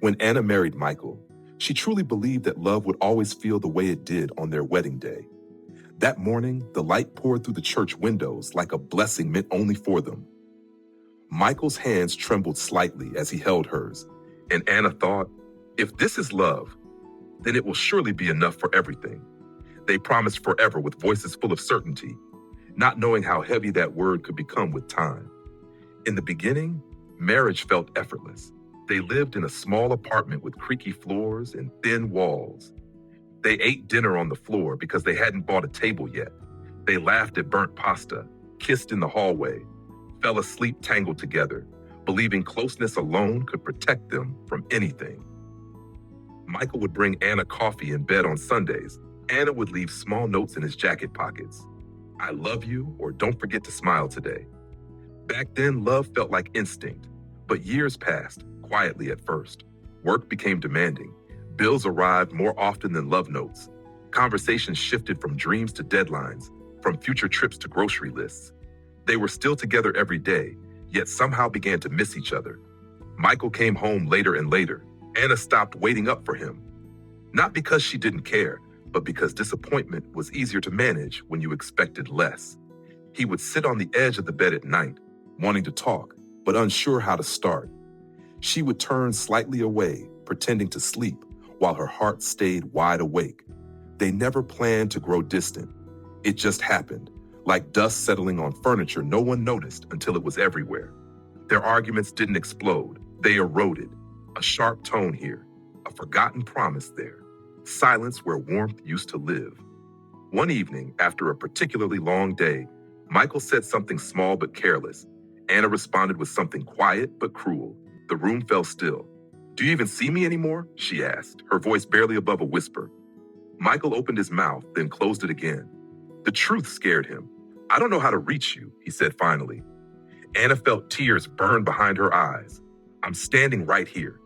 When Anna married Michael, she truly believed that love would always feel the way it did on their wedding day. That morning, the light poured through the church windows like a blessing meant only for them. Michael's hands trembled slightly as he held hers, and Anna thought, if this is love, then it will surely be enough for everything. They promised forever with voices full of certainty, not knowing how heavy that word could become with time. In the beginning, marriage felt effortless. They lived in a small apartment with creaky floors and thin walls. They ate dinner on the floor because they hadn't bought a table yet. They laughed at burnt pasta, kissed in the hallway, fell asleep tangled together, believing closeness alone could protect them from anything. Michael would bring Anna coffee in bed on Sundays. Anna would leave small notes in his jacket pockets. I love you, or don't forget to smile today. Back then, love felt like instinct, but years passed, quietly at first. Work became demanding. Bills arrived more often than love notes. Conversations shifted from dreams to deadlines, from future trips to grocery lists. They were still together every day, yet somehow began to miss each other. Michael came home later and later. Anna stopped waiting up for him. Not because she didn't care, but because disappointment was easier to manage when you expected less. He would sit on the edge of the bed at night, wanting to talk, but unsure how to start. She would turn slightly away, pretending to sleep, while her heart stayed wide awake. They never planned to grow distant. It just happened, like dust settling on furniture no one noticed until it was everywhere. Their arguments didn't explode, they eroded. A sharp tone here, a forgotten promise there, silence where warmth used to live. One evening, after a particularly long day, Michael said something small but careless. Anna responded with something quiet but cruel. The room fell still. Do you even see me anymore? She asked, her voice barely above a whisper. Michael opened his mouth, then closed it again. The truth scared him. I don't know how to reach you, he said finally. Anna felt tears burn behind her eyes. I'm standing right here.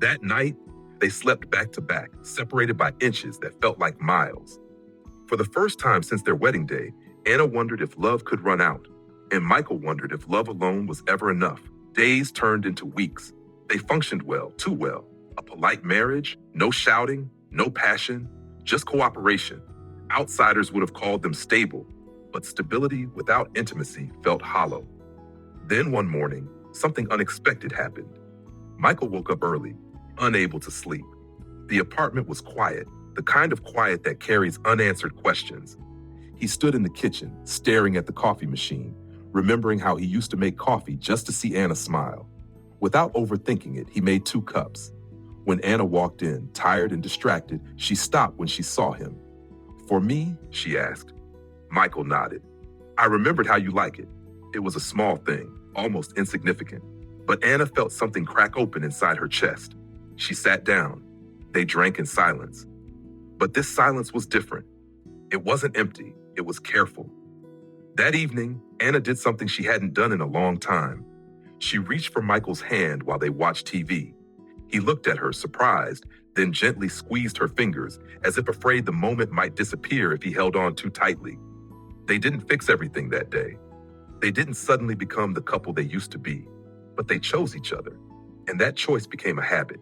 That night, they slept back to back, separated by inches that felt like miles. For the first time since their wedding day, Anna wondered if love could run out, and Michael wondered if love alone was ever enough. Days turned into weeks. They functioned well, too well. A polite marriage, no shouting, no passion, just cooperation. Outsiders would have called them stable, but stability without intimacy felt hollow. Then one morning, something unexpected happened. Michael woke up early, unable to sleep. The apartment was quiet, the kind of quiet that carries unanswered questions. He stood in the kitchen, staring at the coffee machine, remembering how he used to make coffee just to see Anna smile. Without overthinking it, he made 2 cups. When Anna walked in, tired and distracted, she stopped when she saw him. For me? She asked. Michael nodded. I remembered how you like it. It was a small thing, almost insignificant. But Anna felt something crack open inside her chest. She sat down. They drank in silence. But this silence was different. It wasn't empty. It was careful. That evening, Anna did something she hadn't done in a long time. She reached for Michael's hand while they watched TV. He looked at her, surprised, then gently squeezed her fingers, as if afraid the moment might disappear if he held on too tightly. They didn't fix everything that day. They didn't suddenly become the couple they used to be, but they chose each other, and that choice became a habit.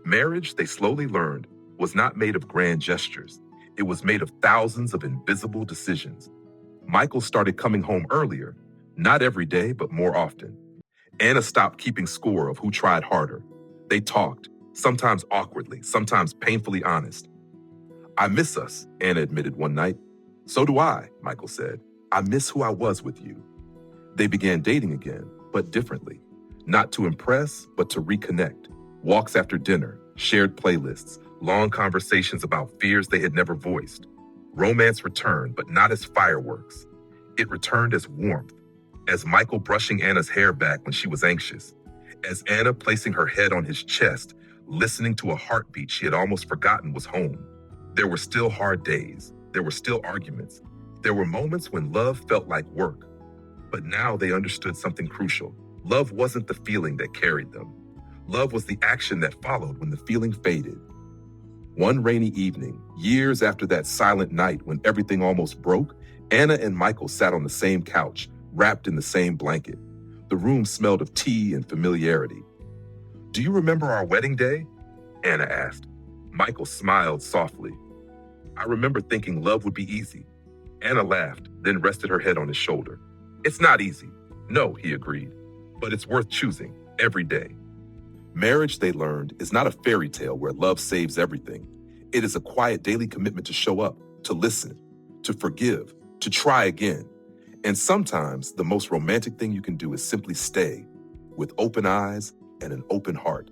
Marriage, they slowly learned, was not made of grand gestures. It was made of thousands of invisible decisions. Michael started coming home earlier, not every day, but more often. Anna stopped keeping score of who tried harder. They talked, sometimes awkwardly, sometimes painfully honest. I miss us, Anna admitted one night. So do I, Michael said. I miss who I was with you. They began dating again, but differently. Not to impress, but to reconnect. Walks after dinner, shared playlists, long conversations about fears they had never voiced. Romance returned, but not as fireworks. It returned as warmth, as Michael brushing Anna's hair back when she was anxious, as Anna placing her head on his chest, listening to a heartbeat she had almost forgotten was home. There were still hard days. There were still arguments. There were moments when love felt like work. But now they understood something crucial. Love wasn't the feeling that carried them. Love was the action that followed when the feeling faded. One rainy evening, years after that silent night when everything almost broke, Anna and Michael sat on the same couch, wrapped in the same blanket. The room smelled of tea and familiarity. Do you remember our wedding day? Anna asked. Michael smiled softly. I remember thinking love would be easy. Anna laughed, then rested her head on his shoulder. It's not easy. No, he agreed. But it's worth choosing every day. Marriage, they learned, is not a fairy tale where love saves everything. It is a quiet daily commitment to show up, to listen, to forgive, to try again. And sometimes the most romantic thing you can do is simply stay with open eyes and an open heart.